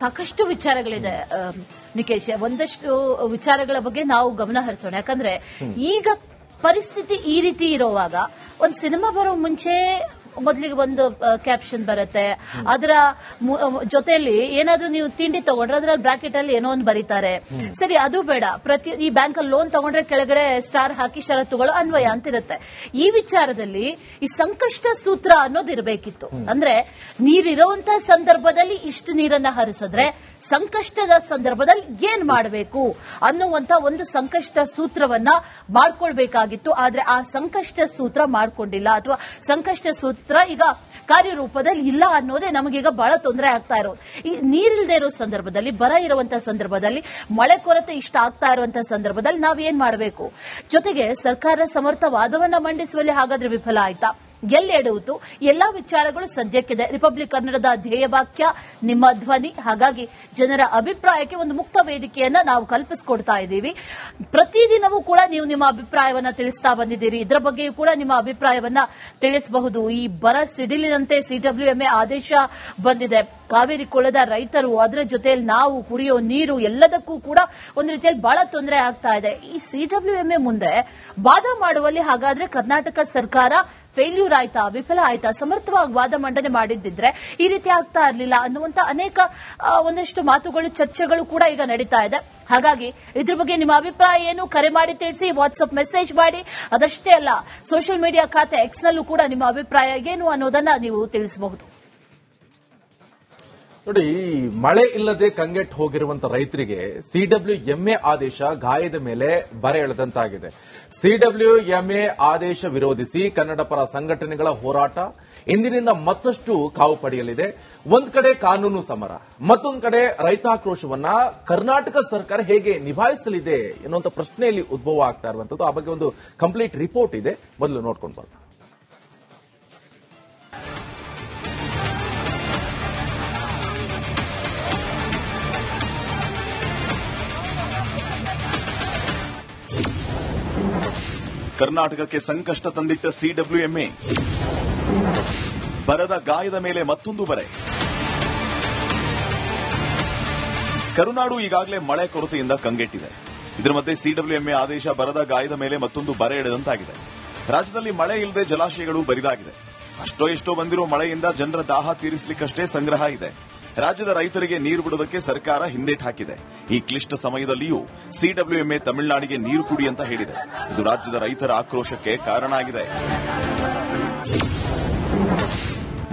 ಸಾಕಷ್ಟು ವಿಚಾರಗಳಿದೆ ನಿಕೇಶ್. ಒಂದಷ್ಟು ವಿಚಾರಗಳ ಬಗ್ಗೆ ನಾವು ಗಮನ ಹರಿಸೋಣ. ಯಾಕಂದ್ರೆ ಈಗ ಪರಿಸ್ಥಿತಿ ಈ ರೀತಿ ಇರುವಾಗ ಒಂದು ಸಿನಿಮಾ ಬರೋ ಮುಂಚೆ ಮೊದಲಿಗೆ ಒಂದು ಕ್ಯಾಪ್ಷನ್ ಬರುತ್ತೆ, ಅದರ ಜೊತೆಯಲ್ಲಿ ಏನಾದ್ರೂ ನೀವು ತಿಂಡಿ ತಗೊಂಡ್ರೆ ಅದ್ರಲ್ಲಿ ಬ್ರಾಕೆಟ್ ಅಲ್ಲಿ ಏನೋ ಒಂದು ಬರೀತಾರೆ. ಸರಿ, ಅದು ಬೇಡ, ಈ ಬ್ಯಾಂಕ್ ಅಲ್ಲಿ ಲೋನ್ ತಗೊಂಡ್ರೆ ಕೆಳಗಡೆ ಸ್ಟಾರ್ ಹಾಕಿ ಷರತ್ತುಗಳು ಅನ್ವಯ ಅಂತಿರುತ್ತೆ. ಈ ವಿಚಾರದಲ್ಲಿ ಈ ಸಂಕಷ್ಟ ಸೂತ್ರ ಅನ್ನೋದು ಇರಬೇಕಿತ್ತು. ಅಂದ್ರೆ ನೀರಿರುವಂತಹ ಸಂದರ್ಭದಲ್ಲಿ ಇಷ್ಟು ನೀರನ್ನ ಹರಿಸಿದ್ರೆ ಸಂಕಷ್ಟದ ಸಂದರ್ಭದಲ್ಲಿ ಏನ್ ಮಾಡಬೇಕು ಅನ್ನುವಂತ ಒಂದು ಸಂಕಷ್ಟ ಸೂತ್ರವನ್ನ ಮಾಡ್ಕೊಳ್ಬೇಕಾಗಿತ್ತು. ಆದ್ರೆ ಆ ಸಂಕಷ್ಟ ಸೂತ್ರ ಮಾಡ್ಕೊಂಡಿಲ್ಲ, ಅಥವಾ ಸಂಕಷ್ಟ ಸೂತ್ರ ಈಗ ಕಾರ್ಯರೂಪದಲ್ಲಿ ಇಲ್ಲ ಅನ್ನೋದೇ ನಮಗೀಗ ಬಹಳ ತೊಂದರೆ ಆಗ್ತಾ ಇರೋದು. ಈ ನೀರಿಲ್ಲದೆ ಇರೋ ಸಂದರ್ಭದಲ್ಲಿ, ಬರ ಇರುವಂತಹ ಸಂದರ್ಭದಲ್ಲಿ, ಮಳೆ ಕೊರತೆ ಇಷ್ಟ ಆಗ್ತಾ ಇರುವಂತಹ ಸಂದರ್ಭದಲ್ಲಿ ನಾವೇನ್ ಮಾಡಬೇಕು? ಜೊತೆಗೆ ಸರ್ಕಾರ ಸಮರ್ಥ ವಾದವನ್ನ ಮಂಡಿಸುವಲ್ಲಿ ಹಾಗಾದ್ರೆ ವಿಫಲ ಆಯ್ತಾ? ಎಲ್ಲೆಡುವುದು ಎಲ್ಲಾ ವಿಚಾರಗಳು ಸದ್ಯಕ್ಕಿದೆ. ರಿಪಬ್ಲಿಕ್ ಕನ್ನಡದ ಧ್ಯೇಯವಾಕ್ಯ ನಿಮ್ಮ ಧ್ವನಿ. ಹಾಗಾಗಿ ಜನರ ಅಭಿಪ್ರಾಯಕ್ಕೆ ಒಂದು ಮುಕ್ತ ವೇದಿಕೆಯನ್ನ ನಾವು ಕಲ್ಪಿಸಿಕೊಡ್ತಾ ಇದ್ದೀವಿ. ಪ್ರತಿದಿನವೂ ಕೂಡ ನೀವು ನಿಮ್ಮ ಅಭಿಪ್ರಾಯವನ್ನ ತಿಳಿಸ್ತಾ ಬಂದಿದ್ದೀರಿ. ಇದರ ಬಗ್ಗೆಯೂ ಕೂಡ ನಿಮ್ಮ ಅಭಿಪ್ರಾಯವನ್ನ ತಿಳಿಸಬಹುದು. ಈ ಬರ ಸಿಡಿಲಿನಂತೆ ಸಿಡಬ್ಲ್ಯೂಎಂಎ ಆದೇಶ ಬಂದಿದೆ. ಕಾವೇರಿ ಕೊಳ್ಳದ ರೈತರು, ಅದರ ಜೊತೆಯಲ್ಲಿ ನಾವು ಕುಡಿಯೋ ನೀರು, ಎಲ್ಲದಕ್ಕೂ ಕೂಡ ಒಂದು ರೀತಿಯಲ್ಲಿ ಬಹಳ ತೊಂದರೆ ಆಗ್ತಾ ಇದೆ. ಈ ಸಿಡಬ್ಲ್ಯೂಎಂಎ ಮುಂದೆ ವಾದ ಮಾಡುವಲ್ಲಿ ಹಾಗಾದ್ರೆ ಕರ್ನಾಟಕ ಸರ್ಕಾರ ಫೇಲ್ಯೂರ್ ಆಯ್ತಾ, ವಿಫಲ ಆಯ್ತಾ? ಸಮರ್ಥವಾಗಿ ವಾದ ಮಂಡನೆ ಮಾಡಿದ್ದಿದ್ರೆ ಈ ರೀತಿ ಆಗ್ತಾ ಇರಲಿಲ್ಲ ಅನ್ನುವಂತ ಅನೇಕ ಒಂದಷ್ಟು ಮಾತುಗಳು, ಚರ್ಚೆಗಳು ಕೂಡ ಈಗ ನಡೀತಾ ಇದೆ. ಹಾಗಾಗಿ ಇದ್ರ ಬಗ್ಗೆ ನಿಮ್ಮ ಅಭಿಪ್ರಾಯ ಏನು? ಕರೆ ಮಾಡಿ ತಿಳಿಸಿ, ವಾಟ್ಸ್ಆಪ್ ಮೆಸೇಜ್ ಮಾಡಿ. ಅದಷ್ಟೇ ಅಲ್ಲ, ಸೋಷಿಯಲ್ ಮೀಡಿಯಾ ಖಾತೆ ಎಕ್ಸ್ ನಲ್ಲೂ ಕೂಡ ನಿಮ್ಮ ಅಭಿಪ್ರಾಯ ಏನು ಅನ್ನೋದನ್ನ ನೀವು ತಿಳಿಸಬಹುದು. ನೋಡಿ, ಮಳೆ ಇಲ್ಲದೆ ಕಂಗೆಟ್ಟು ಹೋಗಿರುವಂತ ರೈತರಿಗೆ ಸಿಡಬ್ಲ್ಯೂಎಂಎ ಆದೇಶ ಗಾಯದ ಮೇಲೆ ಬರೆ ಎಳೆದಂತಾಗಿದೆ. ಸಿಡಬ್ಲ್ಯೂಎಂಎ ಆದೇಶ ವಿರೋಧಿಸಿ ಕನ್ನಡ ಪರ ಸಂಘಟನೆಗಳ ಹೋರಾಟ ಇಂದಿನಿಂದ ಮತ್ತಷ್ಟು ಕಾವು ಪಡೆಯಲಿದೆ. ಒಂದ್ ಕಡೆ ಕಾನೂನು ಸಮರ, ಮತ್ತೊಂದು ಕಡೆ ರೈತಾಕ್ರೋಶವನ್ನ ಕರ್ನಾಟಕ ಸರ್ಕಾರ ಹೇಗೆ ನಿಭಾಯಿಸಲಿದೆ ಎನ್ನುವಂತ ಪ್ರಶ್ನೆಯಲ್ಲಿ ಉದ್ಭವ ಆಗ್ತಾ ಇರುವಂತದ್ದು. ಆ ಬಗ್ಗೆ ಒಂದು ಕಂಪ್ಲೀಟ್ ರಿಪೋರ್ಟ್ ಇದೆ, ಮೊದಲು ನೋಡ್ಕೊಂಡು ಬರೋಣ. ಕರ್ನಾಟಕಕ್ಕೆ ಸಂಕಷ್ಟ ತಂದಿಟ್ಟ ಸಿಡಬ್ಲ್ಯೂಎಂಎ, ಬರದ ಗಾಯದ ಮೇಲೆ ಮತ್ತೊಂದು ಬರೆ. ಕರುನಾಡು ಈಗಾಗಲೇ ಮಳೆ ಕೊರತೆಯಿಂದ ಕಂಗೆಟ್ಟಿದೆ. ಇದರ ಮಧ್ಯೆ ಸಿಡಬ್ಲ್ಯೂಎಂಎ ಆದೇಶ ಬರದ ಗಾಯದ ಮೇಲೆ ಮತ್ತೊಂದು ಬರೆ ಎಳೆದಂತಾಗಿದೆ. ರಾಜ್ಯದಲ್ಲಿ ಮಳೆ ಇಲ್ಲದೆ ಜಲಾಶಯಗಳು ಬರಿದಾಗಿದೆ. ಅಷ್ಟೋ ಎಷ್ಟೋ ಬಂದಿರೋ ಮಳೆಯಿಂದ ಜನರ ದಾಹ ತೀರಿಸಲಿಕ್ಕಷ್ಟೇ ಸಂಗ್ರಹ ಇದೆ. ರಾಜ್ಯದ ರೈತರಿಗೆ ನೀರು ಬಿಡೋದಕ್ಕೆ ಸರ್ಕಾರ ಹಿಂದೇಟು ಹಾಕಿದೆ. ಈ ಕ್ಲಿಷ್ಟ ಸಮಯದಲ್ಲಿಯೂ ಸಿಡಬ್ಲ್ಯೂಎಂಎ ತಮಿಳುನಾಡಿಗೆ ನೀರು ಕುಡಿ ಅಂತ ಹೇಳಿದೆ. ಇದು ರಾಜ್ಯದ ರೈತರ ಆಕ್ರೋಶಕ್ಕೆ ಕಾರಣ ಆಗಿದೆ.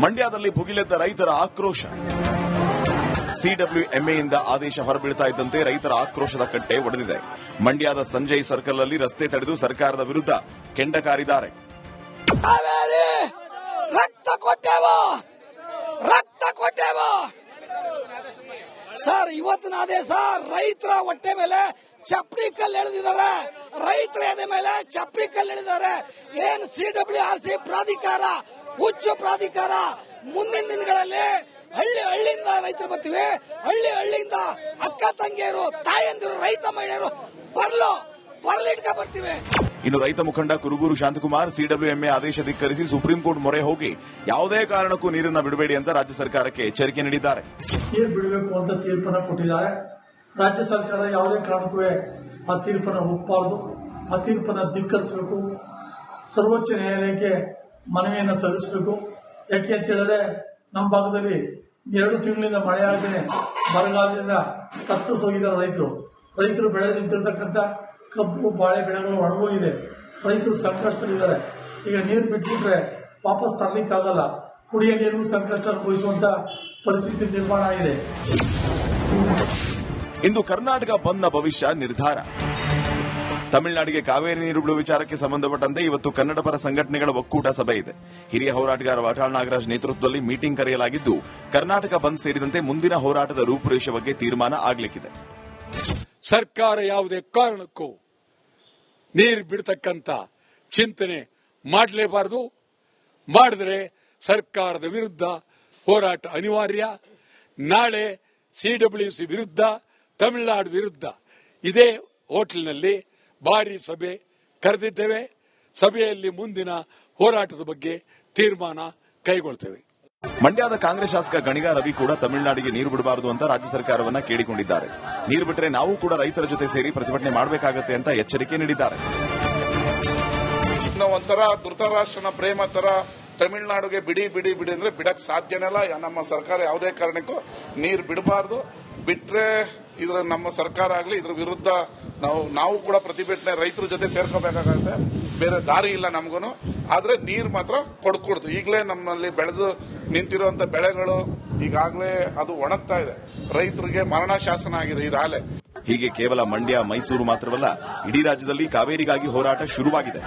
ಮಂಡ್ಯದಲ್ಲಿ ಭುಗಿಲೆದ್ದ ರೈತರ ಆಕ್ರೋಶ. ಸಿಡಬ್ಲ್ಯೂಎಂಎಯಿಂದ ಆದೇಶ ಹೊರಬೀಳ್ತಾ ಇದ್ದಂತೆ ರೈತರ ಆಕ್ರೋಶದ ಕಟ್ಟೆ ಒಡೆದಿದೆ. ಮಂಡ್ಯದ ಸಂಜಯ್ ಸರ್ಕಲ್ನಲ್ಲಿ ರಸ್ತೆ ತಡೆದು ಸರ್ಕಾರದ ವಿರುದ್ಧ ಕೆಂಡ ಕಾರಿದ್ದಾರೆ. ರಕ್ತ ಕೊಟ್ಟೇವ ಸರ್, ಇವತ್ತಿನ ಆದೇಶ ರೈತರ ಹೊಟ್ಟೆ ಮೇಲೆ ಚಪ್ಪಡಿ ಕಲ್ಲು ಎಳೆದಿದ್ದಾರೆ. ರೈತರ ಎದೆ ಮೇಲೆ ಚಪ್ಪಡಿ ಕಲ್ಲು ಎಳೆದಿದ್ದಾರೆ. ಏನ್ ಸಿಡಬ್ಲ್ಯೂಆರ್ಸಿ ಪ್ರಾಧಿಕಾರ, ಹುಚ್ಚು ಪ್ರಾಧಿಕಾರ. ಮುಂದಿನ ದಿನಗಳಲ್ಲಿ ಹಳ್ಳಿಯಿಂದ ರೈತರು ಬರ್ತೀವಿ, ಹಳ್ಳಿಯಿಂದ ಅಕ್ಕ ತಂಗಿಯರು, ತಾಯಂದಿರು, ರೈತ ಮಹಿಳೆಯರು ಬರ್ಲಿಟ್ಕ ಬರ್ತೀವಿ. ಇನ್ನು ರೈತ ಮುಖಂಡ ಕುರುಬೂರು ಶಾಂತಕುಮಾರ್ ಸಿಡಬ್ಲ್ಯೂಎಂಎ ಆದೇಶ ಧಿಕ್ಕರಿಸಿ ಸುಪ್ರೀಂ ಕೋರ್ಟ್ ಮೊರೆ ಹೋಗಿ ಯಾವುದೇ ಕಾರಣಕ್ಕೂ ನೀರನ್ನು ಬಿಡಬೇಡಿ ಅಂತ ರಾಜ್ಯ ಸರ್ಕಾರಕ್ಕೆ ಎಚ್ಚರಿಕೆ ನೀಡಿದ್ದಾರೆ. ನೀರು ಬಿಡಬೇಕು ಅಂತ ತೀರ್ಪನ್ನು ಕೊಟ್ಟಿದ್ದಾರೆ. ರಾಜ್ಯ ಸರ್ಕಾರ ಯಾವುದೇ ಕಾರಣಕ್ಕೂ ಆ ತೀರ್ಪನ್ನು ಒಪ್ಪಬಾರದು, ಆ ತೀರ್ಪನ್ನು ಧಿಕ್ಕರಿಸಬೇಕು. ಸರ್ವೋಚ್ಚ ನ್ಯಾಯಾಲಯಕ್ಕೆ ಮನವಿಯನ್ನು ಸಲ್ಲಿಸಬೇಕು. ಯಾಕೆ ಅಂತ ಹೇಳಿದ್ರೆ ನಮ್ಮ ಭಾಗದಲ್ಲಿ 2 ತಿಂಗಳಿಂದ ಮಳೆಯಾಗದೆ ಬರಗಾಲದಿಂದ ತತ್ತರಿಸೋಗಿದ್ದಾರೆ ರೈತರು ಬೆಳೆ ನಿಂತಿರ್ತಕ್ಕಂಥ ಕಬ್ಬು, ಬಾಳೆ ಬೆಳೆಗಳು ಒಣಗೋಗಿದೆ. ರೈತರು ಸಂಕಷ್ಟದಲ್ಲಿದ್ದಾರೆ. ಈಗ ನೀರು ಬಿಟ್ಬಿಟ್ರೆ ವಾಪಸ್ ತರಲಿಕ್ಕಾಗಲ್ಲ. ಕುಡಿಯ ನೀರು ಸಂಕಷ್ಟ ಅನುಭವಿಸುವಂತ ಪರಿಸ್ಥಿತಿ ನಿರ್ಮಾಣ ಆಗಿದೆ. ಇಂದು ಕರ್ನಾಟಕ ಬಂದ್ನ ಭವಿಷ್ಯ ನಿರ್ಧಾರ. ತಮಿಳುನಾಡಿಗೆ ಕಾವೇರಿ ನೀರು ಬಿಡುವ ವಿಚಾರಕ್ಕೆ ಸಂಬಂಧಪಟ್ಟಂತೆ ಇವತ್ತು ಕನ್ನಡ ಪರ ಸಂಘಟನೆಗಳ ಒಕ್ಕೂಟ ಸಭೆ ಇದೆ. ಹಿರಿಯ ಹೋರಾಟಗಾರ ವಾಟಾಳ್ ನಾಗರಾಜ್ ನೇತೃತ್ವದಲ್ಲಿ ಮೀಟಿಂಗ್ ಕರೆಯಲಾಗಿದ್ದು, ಕರ್ನಾಟಕ ಬಂದ್ ಸೇರಿದಂತೆ ಮುಂದಿನ ಹೋರಾಟದ ರೂಪುರೇಷೆ ಬಗ್ಗೆ ತೀರ್ಮಾನ ಆಗಲಿಕ್ಕಿದೆ. ಸರ್ಕಾರ ಯಾವುದೇ ಕಾರಣಕ್ಕೂ ನೀರು ಬಿಡತಕ್ಕಂತ ಚಿಂತನೆ ಮಾಡಲೇಬಾರದು. ಮಾಡಿದ್ರೆ ಸರ್ಕಾರದ ವಿರುದ್ಧ ಹೋರಾಟ ಅನಿವಾರ್ಯ. ನಾಳೆ ಸಿಡಬ್ಲ್ಯೂಸಿ ವಿರುದ್ಧ, ತಮಿಳುನಾಡು ವಿರುದ್ಧ ಇದೇ ಹೋಟೆಲ್ನಲ್ಲಿ ಭಾರಿ ಸಭೆ ಕರೆದಿದ್ದೇವೆ. ಸಭೆಯಲ್ಲಿ ಮುಂದಿನ ಹೋರಾಟದ ಬಗ್ಗೆ ತೀರ್ಮಾನ ಕೈಗೊಳ್ತೇವೆ. ಮಂಡ್ಯದ ಕಾಂಗ್ರೆಸ್ ಶಾಸಕ ಗಣಿಗ ರವಿ ಕೂಡ ತಮಿಳುನಾಡಿಗೆ ನೀರು ಬಿಡಬಾರದು ಅಂತ ರಾಜ್ಯ ಸರ್ಕಾರವನ್ನ ಕೇಳಿಕೊಂಡಿದ್ದಾರೆ. ನೀರು ಬಿಟ್ಟರೆ ನಾವು ಕೂಡ ರೈತರ ಜೊತೆ ಸೇರಿ ಪ್ರತಿಭಟನೆ ಮಾಡಬೇಕಾಗತ್ತೆ ಅಂತ ಎಚ್ಚರಿಕೆ ನೀಡಿದ್ದಾರೆ. ಒಂಥರ ಧೃತರಾಷ್ಟ್ರನ ಪ್ರೇಮ ತರ ತಮಿಳುನಾಡಿಗೆ ಬಿಡಿ ಬಿಡಿ ಬಿಡಿ ಅಂದ್ರೆ ಬಿಡಕ್ ಸಾಧ್ಯನಲ್ಲ. ನಮ್ಮ ಸರ್ಕಾರ ಯಾವುದೇ ಕಾರಣಕ್ಕೂ ನೀರು ಬಿಡಬಾರ್ದು. ಬಿಟ್ರೆ ಇದ್ರ ನಮ್ಮ ಸರ್ಕಾರ ಆಗ್ಲಿ ಇದ್ರ ವಿರುದ್ಧ ನಾವು ಕೂಡ ಪ್ರತಿಭಟನೆ ರೈತರ ಜೊತೆ ಸೇರ್ಕೋಬೇಕಾಗತ್ತೆ. ಬೇರೆ ದಾರಿ ಇಲ್ಲ ನಮಗೂ. ಆದ್ರೆ ನೀರು ಮಾತ್ರ ಕೊಡ್ಕೊಡ್ತು. ಈಗಲೇ ನಮ್ಮಲ್ಲಿ ಬೆಳೆದು ನಿಂತಿರುವಂತ ಬೆಳೆಗಳು ಈಗಾಗಲೇ ಅದು ಒಣಗ್ತಾ ಇದೆ. ರೈತರಿಗೆ ಮರಣ ಶಾಸನ ಆಗಿದೆ ಇದಾಗಲೇ. ಹೀಗೆ ಕೇವಲ ಮಂಡ್ಯ, ಮೈಸೂರು ಮಾತ್ರವಲ್ಲ, ಇಡೀ ರಾಜ್ಯದಲ್ಲಿ ಕಾವೇರಿಗಾಗಿ ಹೋರಾಟ ಶುರುವಾಗಿದೆ.